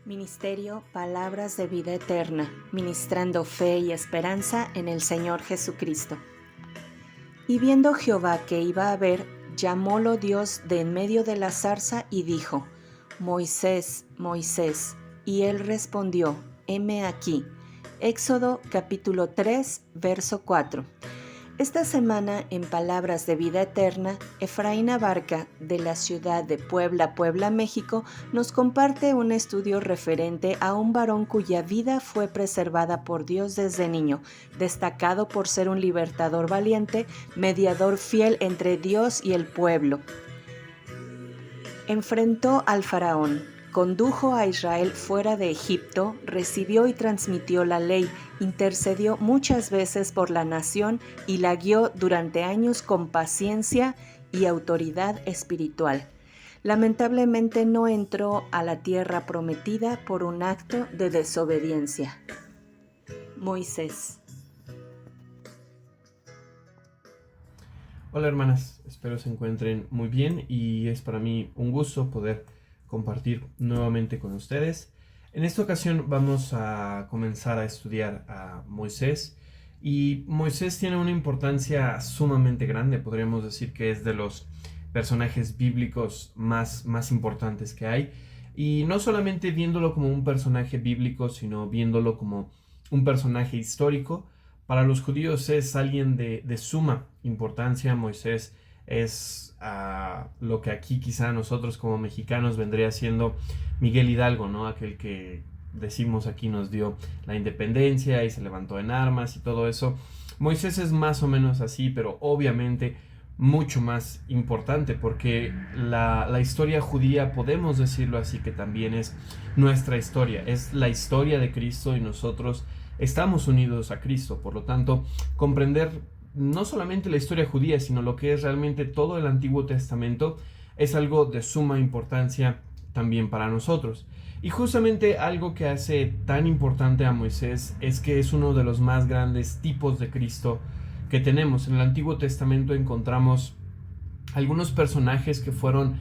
Ministerio Palabras de Vida Eterna, ministrando fe y esperanza en el Señor Jesucristo. Y viendo Jehová que iba a ver, llamólo Dios de en medio de la zarza y dijo: Moisés, Moisés. Y él respondió: heme aquí. Éxodo capítulo 3, verso 4. Esta semana, en Palabras de Vida Eterna, Efraín Abarca, de la ciudad de Puebla, México, nos comparte un estudio referente a un varón cuya vida fue preservada por Dios desde niño, destacado por ser un libertador valiente, mediador fiel entre Dios y el pueblo. Enfrentó al faraón, condujo a Israel fuera de Egipto, recibió y transmitió la ley, intercedió muchas veces por la nación y la guió durante años con paciencia y autoridad espiritual. Lamentablemente no entró a la tierra prometida por un acto de desobediencia. Moisés. Hola hermanas, espero se encuentren muy bien y es para mí un gusto poder compartir nuevamente con ustedes. En esta ocasión vamos a comenzar a estudiar a Moisés y Moisés tiene una importancia sumamente grande, podríamos decir que es de los personajes bíblicos más importantes que hay, y no solamente viéndolo como un personaje bíblico, sino viéndolo como un personaje histórico. Para los judíos es alguien de suma importancia. Moisés es lo que aquí quizá nosotros como mexicanos vendría siendo Miguel Hidalgo, ¿no? Aquel que decimos aquí nos dio la independencia y se levantó en armas y todo eso. Moisés es más o menos así, pero obviamente mucho más importante, porque la historia judía, podemos decirlo así, que también es nuestra historia, es la historia de Cristo y nosotros estamos unidos a Cristo. Por lo tanto, comprender no solamente la historia judía, sino lo que es realmente todo el Antiguo Testamento es algo de suma importancia también para nosotros. Y justamente algo que hace tan importante a Moisés es que es uno de los más grandes tipos de Cristo que tenemos. En el Antiguo Testamento encontramos algunos personajes que fueron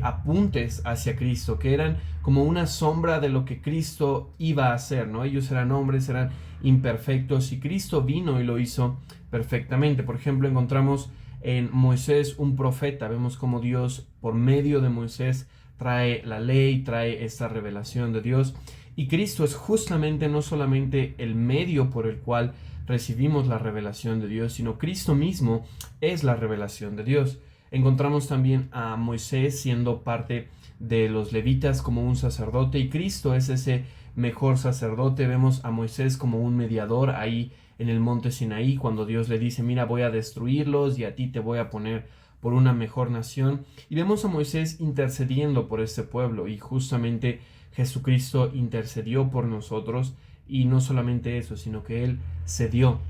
apuntes hacia Cristo, que eran como una sombra de lo que Cristo iba a hacer, ¿no? Ellos eran hombres, eran imperfectos, y Cristo vino y lo hizo perfectamente. Por ejemplo, encontramos en Moisés un profeta. Vemos cómo Dios, por medio de Moisés, trae la ley, trae esta revelación de Dios. Y Cristo es justamente no solamente el medio por el cual recibimos la revelación de Dios, sino Cristo mismo es la revelación de Dios. Encontramos también a Moisés siendo parte de los levitas como un sacerdote, y Cristo es ese mejor sacerdote. Vemos a Moisés como un mediador ahí en el monte Sinaí, cuando Dios le dice: mira, voy a destruirlos y a ti te voy a poner por una mejor nación. Y vemos a Moisés intercediendo por este pueblo, y justamente Jesucristo intercedió por nosotros, y no solamente eso, sino que Él se dio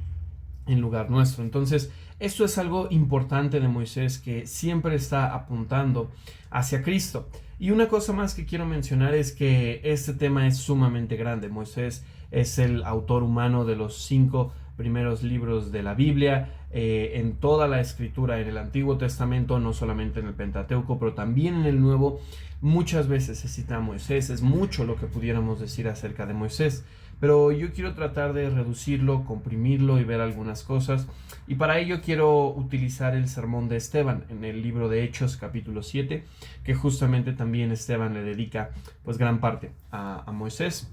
en lugar nuestro. Entonces, esto es algo importante de Moisés, que siempre está apuntando hacia Cristo. Y una cosa más que quiero mencionar es que este tema es sumamente grande. Moisés es el autor humano de los 5 primeros libros de la Biblia, en toda la escritura, en el Antiguo Testamento, no solamente en el Pentateuco, pero también en el Nuevo. Muchas veces se cita a Moisés. Es mucho lo que pudiéramos decir acerca de Moisés, pero yo quiero tratar de reducirlo, comprimirlo y ver algunas cosas, y para ello quiero utilizar el sermón de Esteban en el libro de Hechos capítulo 7, que justamente también Esteban le dedica pues gran parte a Moisés.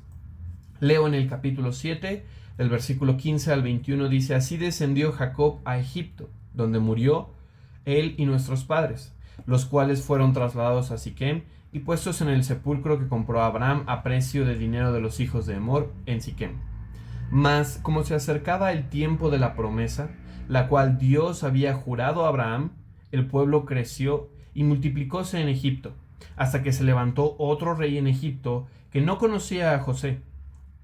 Leo en el capítulo 7, del versículo 15 al 21, dice: así descendió Jacob a Egipto, donde murió él y nuestros padres, los cuales fueron trasladados a Siquem y puestos en el sepulcro que compró Abraham a precio de dinero de los hijos de Emor en Siquem. Mas como se acercaba el tiempo de la promesa, la cual Dios había jurado a Abraham, el pueblo creció y multiplicóse en Egipto, hasta que se levantó otro rey en Egipto que no conocía a José.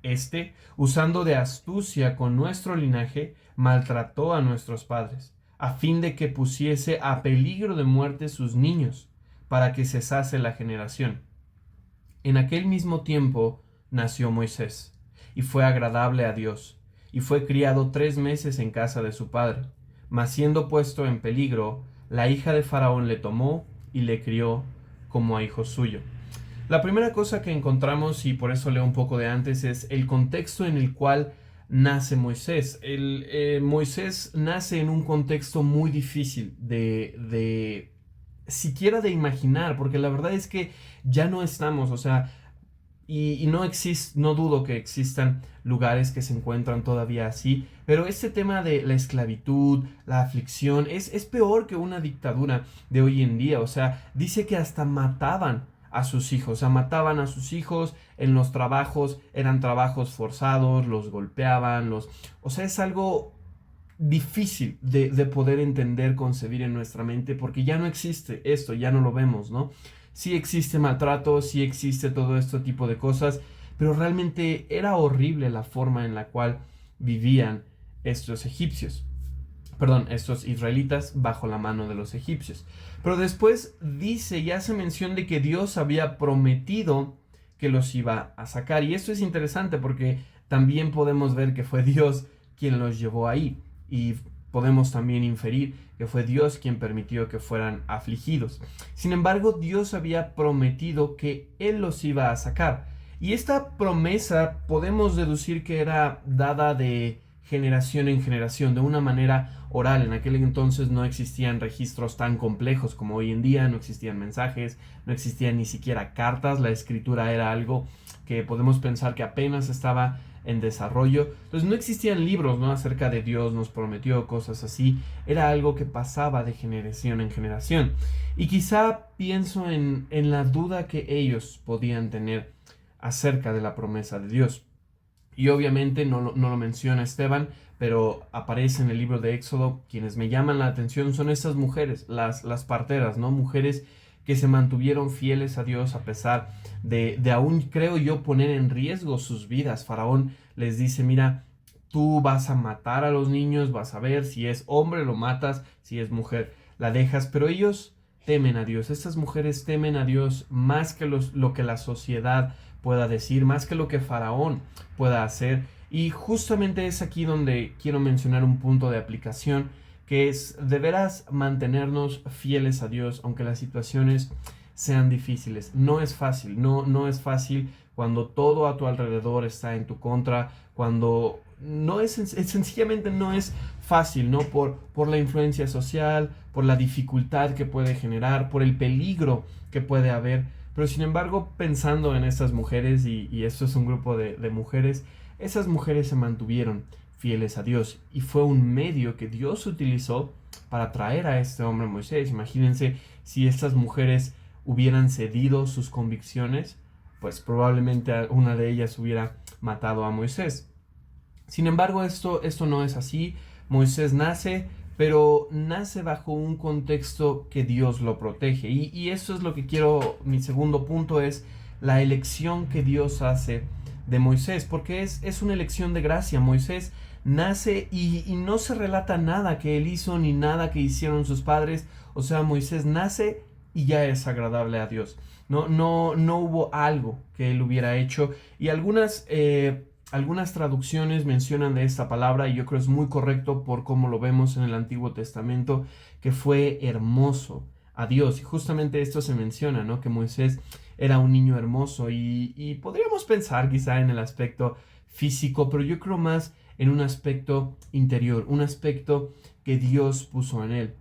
Este, usando de astucia con nuestro linaje, maltrató a nuestros padres, a fin de que pusiese a peligro de muerte sus niños, para que cesase la generación. En aquel mismo tiempo nació Moisés, y fue agradable a Dios, y fue criado 3 meses en casa de su padre. Mas siendo puesto en peligro, la hija de Faraón le tomó y le crió como a hijo suyo. La primera cosa que encontramos, y por eso leo un poco de antes, es el contexto en el cual nace Moisés. Moisés nace en un contexto muy difícil de siquiera de imaginar, porque la verdad es que ya no estamos, o sea, y no dudo que existan lugares que se encuentran todavía así, pero este tema de la esclavitud, la aflicción, es peor que una dictadura de hoy en día. O sea, dice que hasta mataban a sus hijos, o sea, mataban a sus hijos en los trabajos, eran trabajos forzados, los golpeaban, o sea, es algo difícil de poder entender, concebir en nuestra mente, porque ya no existe esto, ya no lo vemos, ¿no? Sí existe maltrato, sí existe todo este tipo de cosas, pero realmente era horrible la forma en la cual vivían estos egipcios. Perdón, estos israelitas bajo la mano de los egipcios. Pero después dice y hace mención de que Dios había prometido que los iba a sacar. Y esto es interesante porque también podemos ver que fue Dios quien los llevó ahí. Y podemos también inferir que fue Dios quien permitió que fueran afligidos. Sin embargo, Dios había prometido que Él los iba a sacar. Y esta promesa podemos deducir que era dada de generación en generación, de una manera oral. En aquel entonces no existían registros tan complejos como hoy en día, no existían mensajes, no existían ni siquiera cartas, la escritura era algo que podemos pensar que apenas estaba en desarrollo. Entonces no existían libros, ¿no?, acerca de Dios nos prometió, cosas así. Era algo que pasaba de generación en generación. Y quizá pienso en la duda que ellos podían tener acerca de la promesa de Dios. Y obviamente no lo menciona Esteban, pero aparece en el libro de Éxodo. Quienes me llaman la atención son estas mujeres, las parteras, ¿no? Mujeres que se mantuvieron fieles a Dios a pesar de aún, creo yo, poner en riesgo sus vidas. Faraón les dice, mira, tú vas a matar a los niños, vas a ver, si es hombre lo matas, si es mujer la dejas, pero ellos temen a Dios. Estas mujeres temen a Dios más que lo que la sociedad pueda decir, más que lo que Faraón pueda hacer. Y justamente es aquí donde quiero mencionar un punto de aplicación, que es de veras mantenernos fieles a Dios, aunque las situaciones sean difíciles. No es fácil, no es fácil cuando todo a tu alrededor está en tu contra, cuando sencillamente no es fácil, ¿no? Por la influencia social, por la dificultad que puede generar, por el peligro que puede haber. Pero sin embargo, pensando en estas mujeres, y esto es un grupo de mujeres, esas mujeres se mantuvieron fieles a Dios y fue un medio que Dios utilizó para traer a este hombre Moisés. Imagínense si estas mujeres hubieran cedido sus convicciones, pues probablemente una de ellas hubiera matado a Moisés. Sin embargo, esto no es así. Moisés nace, pero nace bajo un contexto que Dios lo protege. Y eso es lo que mi segundo punto es la elección que Dios hace de Moisés, porque es una elección de gracia. Moisés nace y no se relata nada que él hizo ni nada que hicieron sus padres. O sea, Moisés nace y ya es agradable a Dios. No hubo algo que él hubiera hecho. Y algunas traducciones mencionan de esta palabra, y yo creo es muy correcto por cómo lo vemos en el Antiguo Testamento, que fue hermoso a Dios. Y justamente esto se menciona, ¿no? Que Moisés era un niño hermoso, y podríamos pensar quizá en el aspecto físico, pero yo creo más en un aspecto interior, un aspecto que Dios puso en él.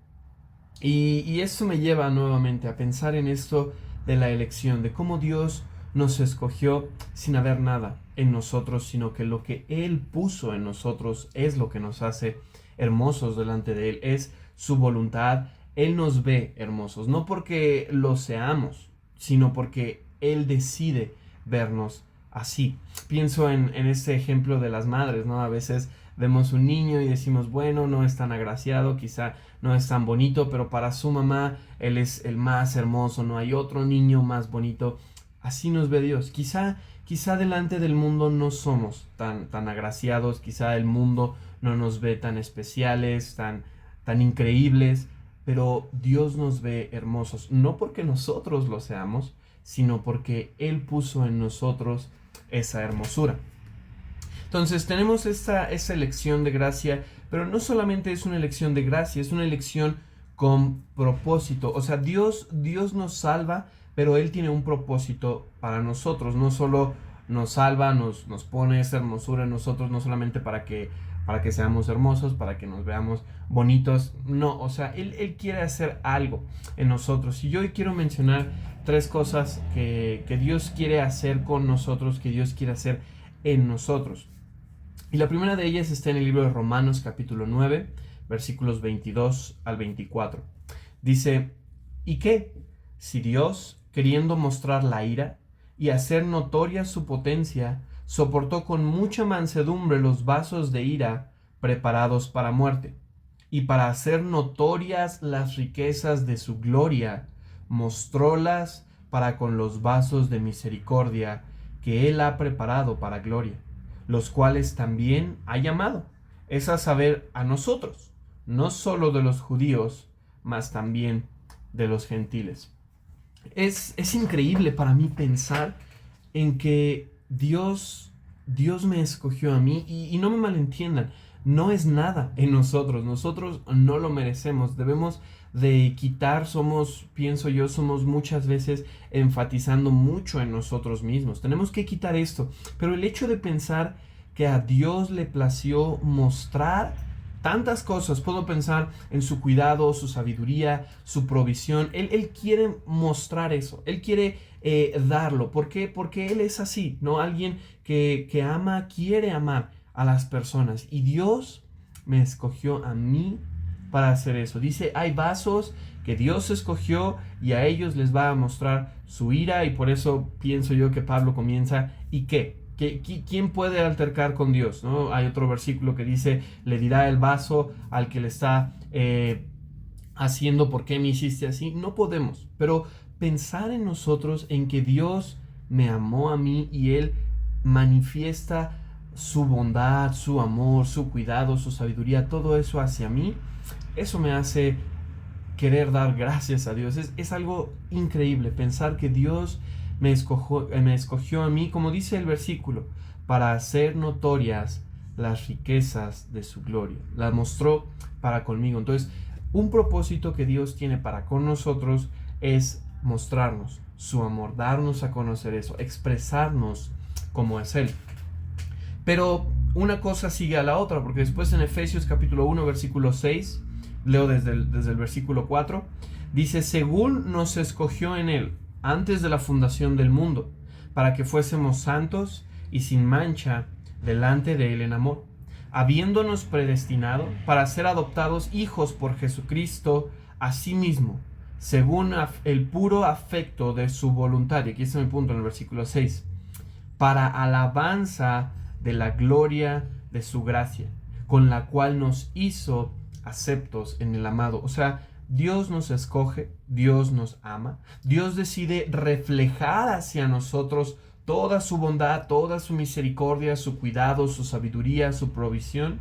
Y esto me lleva nuevamente a pensar en esto de la elección, de cómo Dios nos escogió sin haber nada en nosotros, sino que lo que Él puso en nosotros es lo que nos hace hermosos delante de Él, es su voluntad. Él nos ve hermosos, no porque lo seamos, sino porque Él decide vernos así. Pienso en este ejemplo de las madres, ¿no? A veces vemos un niño y decimos, bueno, no es tan agraciado, quizá no es tan bonito, pero para su mamá él es el más hermoso, no hay otro niño más bonito. Así nos ve Dios. Quizá delante del mundo no somos tan agraciados, quizá el mundo no nos ve tan especiales, tan increíbles, pero Dios nos ve hermosos, no porque nosotros lo seamos, sino porque Él puso en nosotros esa hermosura. Entonces tenemos esta elección de gracia, pero no solamente es una elección de gracia, es una elección con propósito. O sea, Dios nos salva, pero Él tiene un propósito para nosotros. No solo nos salva, nos pone esa hermosura en nosotros, no solamente para que seamos hermosos, para que nos veamos bonitos. No, o sea, Él quiere hacer algo en nosotros. Y yo hoy quiero mencionar 3 cosas que Dios quiere hacer con nosotros, que Dios quiere hacer en nosotros. Y la primera de ellas está en el libro de Romanos capítulo 9, versículos 22 al 24. Dice: ¿y qué? Si Dios, queriendo mostrar la ira y hacer notoria su potencia, soportó con mucha mansedumbre los vasos de ira preparados para muerte, y para hacer notorias las riquezas de su gloria, mostrólas para con los vasos de misericordia que Él ha preparado para gloria, los cuales también ha llamado, es a saber, a nosotros, no solo de los judíos, mas también de los gentiles. Es increíble para mí pensar en que Dios me escogió a mí, y no me malentiendan, no es nada en nosotros no lo merecemos, debemos de quitar, pienso yo, somos muchas veces enfatizando mucho en nosotros mismos, tenemos que quitar esto, pero el hecho de pensar que a Dios le plació mostrar tantas cosas, puedo pensar en su cuidado, su sabiduría, su provisión. Él quiere mostrar eso, Él quiere darlo. ¿Por qué? Porque Él es así, ¿no? Alguien que ama, quiere amar a las personas. Y Dios me escogió a mí para hacer eso. Dice, hay vasos que Dios escogió y a ellos les va a mostrar su ira, y por eso pienso yo que Pablo comienza, ¿y qué? ¿Quién puede altercar con Dios? ¿No? Hay otro versículo que dice, le dirá el vaso al que le está haciendo, ¿por qué me hiciste así? No podemos, pero pensar en nosotros, en que Dios me amó a mí y Él manifiesta su bondad, su amor, su cuidado, su sabiduría, todo eso hacia mí, eso me hace querer dar gracias a Dios. Es algo increíble pensar que Dios me escogió a mí, como dice el versículo, para hacer notorias las riquezas de su gloria. Las mostró para conmigo. Entonces, un propósito que Dios tiene para con nosotros es mostrarnos su amor, darnos a conocer eso, expresarnos como es Él. Pero una cosa sigue a la otra, porque después en Efesios capítulo 1, versículo 6, leo desde el versículo 4, dice, según nos escogió en Él antes de la fundación del mundo, para que fuésemos santos y sin mancha delante de Él en amor, habiéndonos predestinado para ser adoptados hijos por Jesucristo a sí mismo, según el puro afecto de su voluntad. Y aquí está mi punto en el versículo 6, para alabanza de la gloria de su gracia, con la cual nos hizo aceptos en el amado. O sea, Dios nos escoge, Dios nos ama, Dios decide reflejar hacia nosotros toda su bondad, toda su misericordia, su cuidado, su sabiduría, su provisión,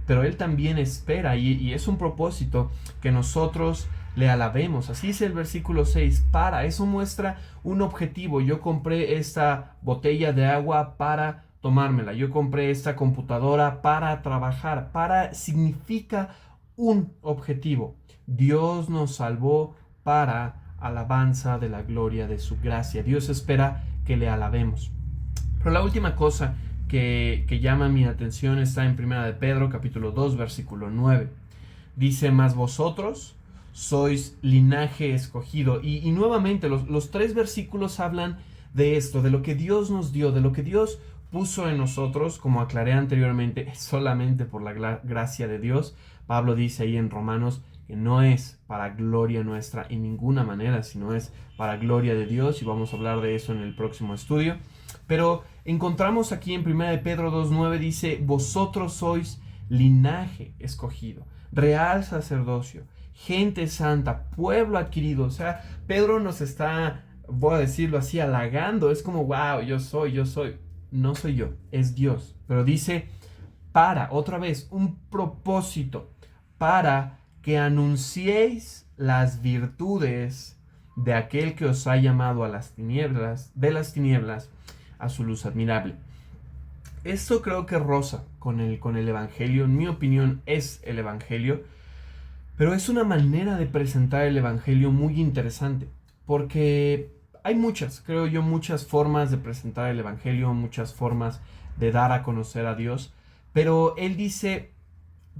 pero Él también espera, y es un propósito, que nosotros le alabemos. Así es el versículo 6, eso muestra un objetivo. Yo compré esta botella de agua para tomármela, yo compré esta computadora para trabajar, significa un objetivo. Dios nos salvó para alabanza de la gloria de su gracia. Dios espera que le alabemos. Pero la última cosa que llama mi atención está en 1 de Pedro, capítulo 2, versículo 9. Dice, mas vosotros sois linaje escogido. Y nuevamente los 3 versículos hablan de esto, de lo que Dios nos dio, de lo que Dios puso en nosotros, como aclaré anteriormente, solamente por la gracia de Dios. Pablo dice ahí en Romanos que no es para gloria nuestra en ninguna manera, sino es para gloria de Dios, y vamos a hablar de eso en el próximo estudio. Pero encontramos aquí en 1 de Pedro 2.9, dice, vosotros sois linaje escogido, real sacerdocio, gente santa, pueblo adquirido. O sea, Pedro nos está, voy a decirlo así, halagando. Es como, wow, yo soy. No soy yo, es Dios. Pero dice, otra vez, un propósito, para que anunciéis las virtudes de aquel que os ha llamado de las tinieblas a su luz admirable. Esto creo que roza con el Evangelio. En mi opinión es el Evangelio, pero es una manera de presentar el Evangelio muy interesante, porque hay muchas, creo yo, muchas formas de presentar el Evangelio, muchas formas de dar a conocer a Dios, pero Él dice,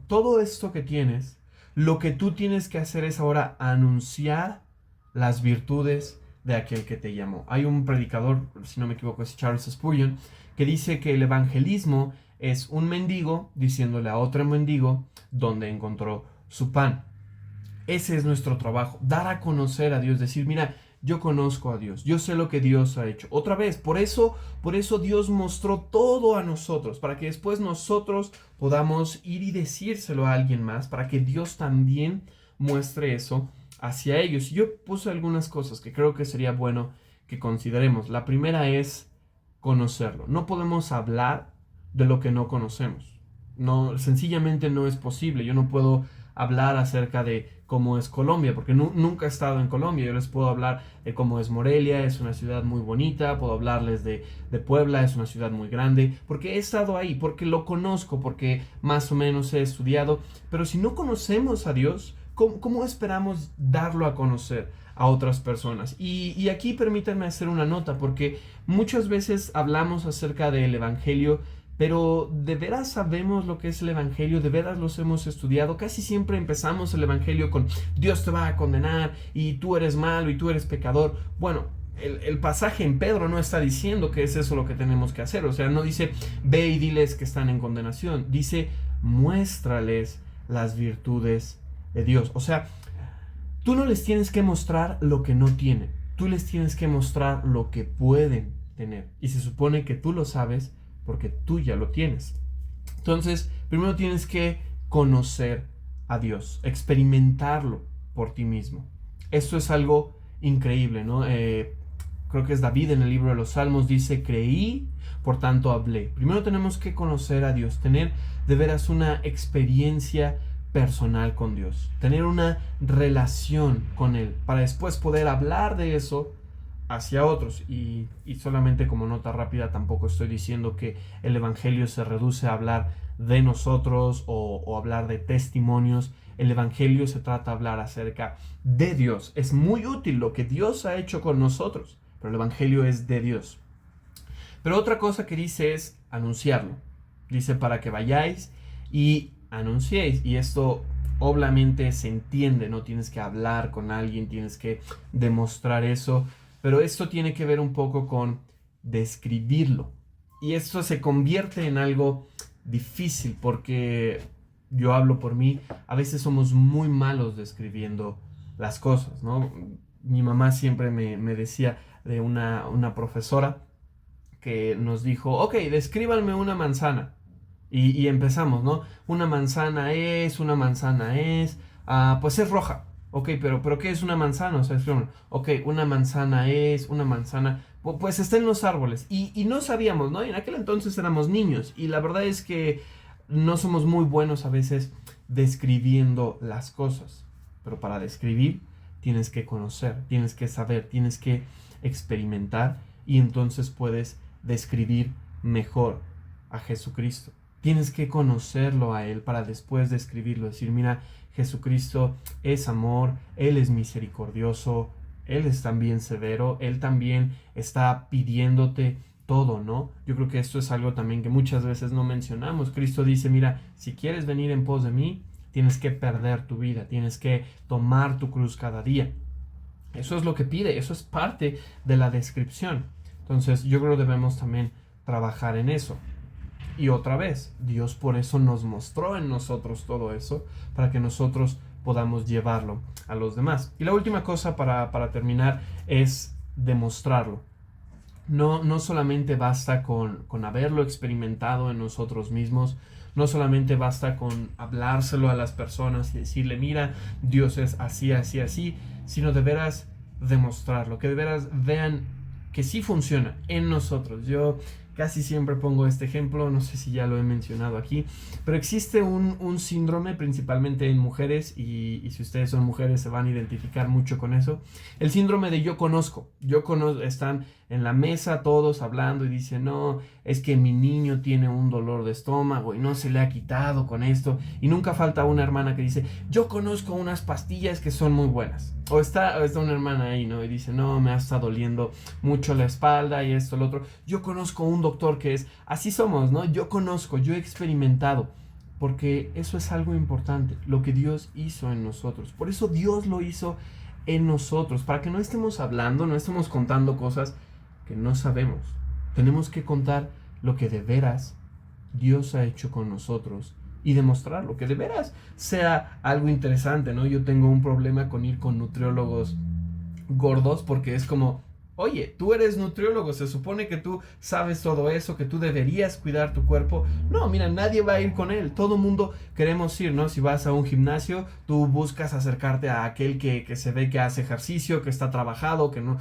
todo esto que tienes, lo que tú tienes que hacer es ahora anunciar las virtudes de aquel que te llamó. Hay un predicador, si no me equivoco, es Charles Spurgeon, que dice que el evangelismo es un mendigo diciéndole a otro mendigo dónde encontró su pan. Ese es nuestro trabajo, dar a conocer a Dios, decir, mira, yo conozco a Dios, yo sé lo que Dios ha hecho. Otra vez, por eso Dios mostró todo a nosotros, para que después nosotros podamos ir y decírselo a alguien más, para que Dios también muestre eso hacia ellos. Yo puse algunas cosas que creo que sería bueno que consideremos. La primera es conocerlo. No podemos hablar de lo que no conocemos. No, sencillamente no es posible. Yo no puedo hablar acerca de cómo es Colombia, porque nunca he estado en Colombia. Yo les puedo hablar de cómo es Morelia, es una ciudad muy bonita, puedo hablarles de Puebla, es una ciudad muy grande, porque he estado ahí, porque lo conozco, porque más o menos he estudiado, pero si no conocemos a Dios, ¿cómo esperamos darlo a conocer a otras personas? Y aquí permítanme hacer una nota, porque muchas veces hablamos acerca del Evangelio, pero ¿de veras sabemos lo que es el Evangelio? ¿De veras los hemos estudiado? Casi siempre empezamos el Evangelio con Dios te va a condenar y tú eres malo y tú eres pecador. Bueno, el pasaje en Pedro no está diciendo que es eso lo que tenemos que hacer. O sea, no dice ve y diles que están en condenación. Dice muéstrales las virtudes de Dios. O sea, tú no les tienes que mostrar lo que no tienen. Tú les tienes que mostrar lo que pueden tener. Y se supone que tú lo sabes porque tú ya lo tienes. Entonces, primero tienes que conocer a Dios, experimentarlo por ti mismo. Esto es algo increíble, ¿no? Creo que es David en el libro de los Salmos, dice, creí, por tanto hablé. Primero tenemos que conocer a Dios, tener de veras una experiencia personal con Dios, tener una relación con Él, para después poder hablar de eso hacia otros. Y solamente como nota rápida, tampoco estoy diciendo que el Evangelio se reduce a hablar de nosotros o hablar de testimonios. El Evangelio se trata de hablar acerca de Dios. Es muy útil lo que Dios ha hecho con nosotros, pero el Evangelio es de Dios. Pero otra cosa que dice es anunciarlo. Dice para que vayáis y anunciéis. Y esto obviamente se entiende, no tienes que hablar con alguien, tienes que demostrar eso. Pero esto tiene que ver un poco con describirlo. Y esto se convierte en algo difícil porque yo hablo por mí. A veces somos muy malos describiendo las cosas, ¿no? Mi mamá siempre me decía de una profesora que nos dijo, ok, descríbanme una manzana. Y empezamos, ¿no? Una manzana es, pues es roja. Ok, pero ¿qué es una manzana? O sea, ok, una manzana es, una manzana, pues está en los árboles. Y no sabíamos, ¿no? Y en aquel entonces éramos niños. Y la verdad es que no somos muy buenos a veces describiendo las cosas. Pero para describir tienes que conocer, tienes que saber, tienes que experimentar. Y entonces puedes describir mejor a Jesucristo. Tienes que conocerlo a Él para después describirlo. Decir, mira, Jesucristo es amor, Él es misericordioso, Él es también severo, Él también está pidiéndote todo, ¿no? Yo creo que esto es algo también que muchas veces no mencionamos. Cristo dice, mira, si quieres venir en pos de mí, tienes que perder tu vida, tienes que tomar tu cruz cada día. Eso es lo que pide, eso es parte de la descripción. Entonces yo creo que debemos también trabajar en eso. Y otra vez, Dios por eso nos mostró en nosotros todo eso, para que nosotros podamos llevarlo a los demás. Y la última cosa para terminar es demostrarlo. No solamente basta con haberlo experimentado en nosotros mismos, no solamente basta con hablárselo a las personas y decirle, mira, Dios es así, así, así, sino de veras demostrarlo, que de veras vean que sí funciona en nosotros. Yo casi siempre pongo este ejemplo, no sé si ya lo he mencionado aquí, pero existe un síndrome principalmente en mujeres y si ustedes son mujeres se van a identificar mucho con eso. El síndrome de yo conozco, están en la mesa todos hablando y dicen, no, es que mi niño tiene un dolor de estómago y no se le ha quitado con esto. Y nunca falta una hermana que dice, yo conozco unas pastillas que son muy buenas. O está una hermana ahí, ¿no? Y dice, no, me está doliendo mucho la espalda y esto, lo otro. Yo conozco un doctor que es, así somos, ¿no? Yo conozco, yo he experimentado. Porque eso es algo importante, lo que Dios hizo en nosotros. Por eso Dios lo hizo en nosotros, para que no estemos hablando, no estemos contando cosas que no sabemos. Tenemos que contar lo que de veras Dios ha hecho con nosotros y demostrarlo, que de veras sea algo interesante, ¿no? Yo tengo un problema con ir con nutriólogos gordos porque es como, oye, tú eres nutriólogo, se supone que tú sabes todo eso, que tú deberías cuidar tu cuerpo. No, mira, nadie va a ir con él, todo mundo queremos ir, ¿no? Si vas a un gimnasio, tú buscas acercarte a aquel que se ve que hace ejercicio, que está trabajado, que no.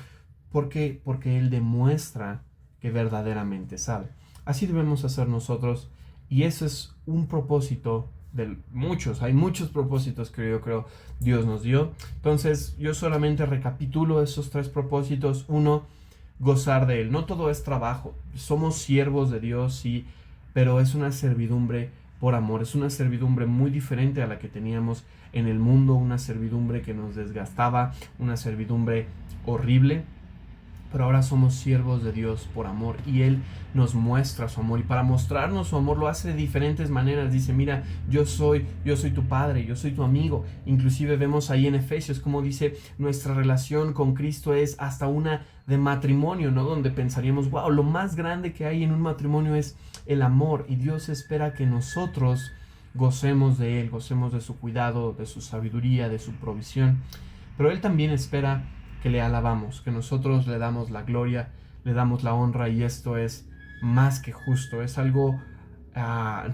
¿Por qué? Porque él demuestra que verdaderamente sabe. Así debemos hacer nosotros y eso es un propósito de muchos, hay muchos propósitos que yo creo Dios nos dio. Entonces yo solamente recapitulo esos 3 propósitos. 1, gozar de Él. No todo es trabajo, somos siervos de Dios, sí, pero es una servidumbre por amor, es una servidumbre muy diferente a la que teníamos en el mundo, una servidumbre que nos desgastaba, una servidumbre horrible. Pero ahora somos siervos de Dios por amor y Él nos muestra su amor y para mostrarnos su amor lo hace de diferentes maneras. Dice, mira, yo soy tu padre, yo soy tu amigo. Inclusive vemos ahí en Efesios como dice, nuestra relación con Cristo es hasta una de matrimonio, ¿no? Donde pensaríamos, wow, lo más grande que hay en un matrimonio es el amor y Dios espera que nosotros gocemos de Él, gocemos de su cuidado, de su sabiduría, de su provisión. Pero Él también espera que le alabamos, que nosotros le damos la gloria, le damos la honra y esto es más que justo, es algo,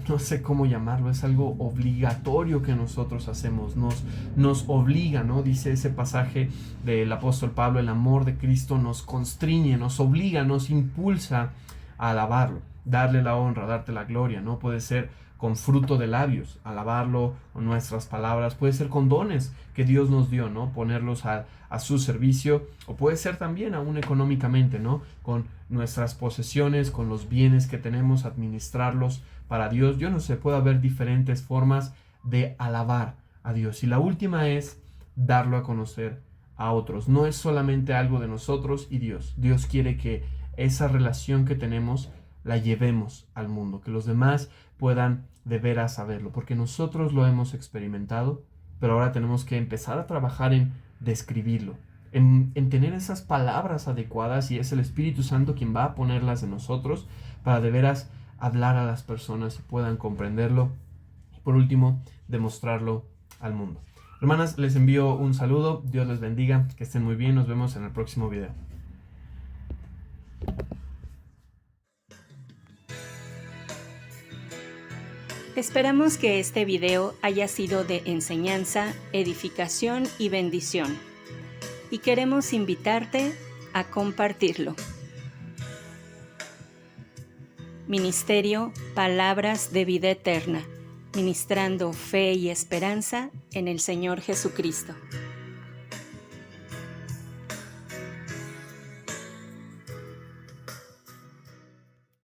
no sé cómo llamarlo, es algo obligatorio que nosotros hacemos, nos obliga, ¿no? Dice ese pasaje del apóstol Pablo, el amor de Cristo nos constriñe, nos obliga, nos impulsa a alabarlo, darle la honra, darte la gloria, ¿no? Puede ser con fruto de labios, alabarlo con nuestras palabras, puede ser con dones que Dios nos dio, ¿no? Ponerlos a su servicio, o puede ser también aún económicamente, ¿no? Con nuestras posesiones, con los bienes que tenemos, administrarlos para Dios. Yo no sé, puede haber diferentes formas de alabar a Dios. Y la última es darlo a conocer a otros. No es solamente algo de nosotros y Dios. Dios quiere que esa relación que tenemos la llevemos al mundo, que los demás puedan de veras saberlo, porque nosotros lo hemos experimentado, pero ahora tenemos que empezar a trabajar en describirlo, en tener esas palabras adecuadas y es el Espíritu Santo quien va a ponerlas en nosotros para de veras hablar a las personas y puedan comprenderlo y por último demostrarlo al mundo. Hermanas, les envío un saludo, Dios les bendiga, que estén muy bien, nos vemos en el próximo video. Esperamos que este video haya sido de enseñanza, edificación y bendición. Y queremos invitarte a compartirlo. Ministerio Palabras de Vida Eterna, ministrando fe y esperanza en el Señor Jesucristo.